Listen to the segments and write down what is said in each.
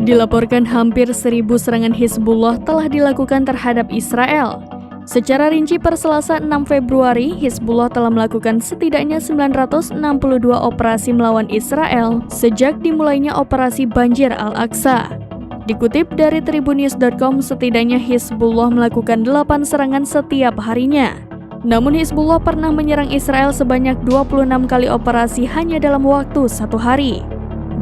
Dilaporkan hampir 1.000 serangan Hizbullah telah dilakukan terhadap Israel. Secara rinci per Selasa 6 Februari, Hizbullah telah melakukan setidaknya 962 operasi melawan Israel sejak dimulainya operasi Banjir Al-Aqsa. Dikutip dari Tribunnews.com, setidaknya Hizbullah melakukan 8 serangan setiap harinya. Namun Hizbullah pernah menyerang Israel sebanyak 26 kali operasi hanya dalam waktu 1 hari.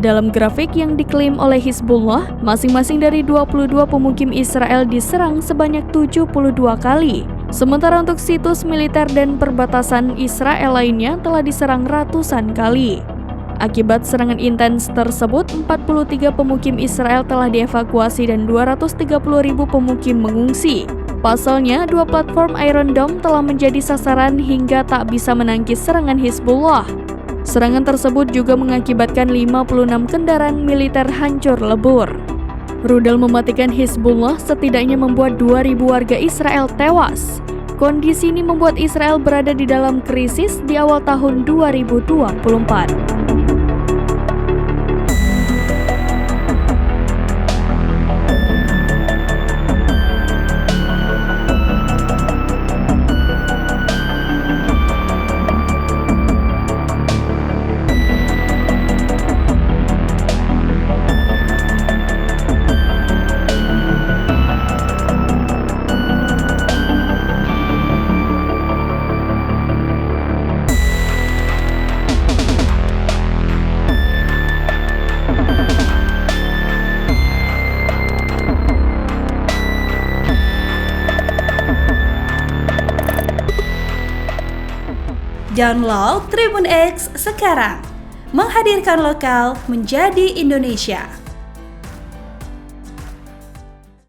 Dalam grafik yang diklaim oleh Hizbullah, masing-masing dari 22 pemukim Israel diserang sebanyak 72 kali. Sementara untuk situs militer dan perbatasan Israel lainnya telah diserang ratusan kali. Akibat serangan intens tersebut, 43 pemukim Israel telah dievakuasi dan 230.000 pemukim mengungsi. Pasalnya, 2 platform Iron Dome telah menjadi sasaran hingga tak bisa menangkis serangan Hizbullah. Serangan tersebut juga mengakibatkan 56 kendaraan militer hancur lebur. Rudal mematikan Hizbullah setidaknya membuat 2.000 warga Israel tewas. Kondisi ini membuat Israel berada di dalam krisis di awal tahun 2024. Download Tribun X sekarang, menghadirkan lokal menjadi Indonesia.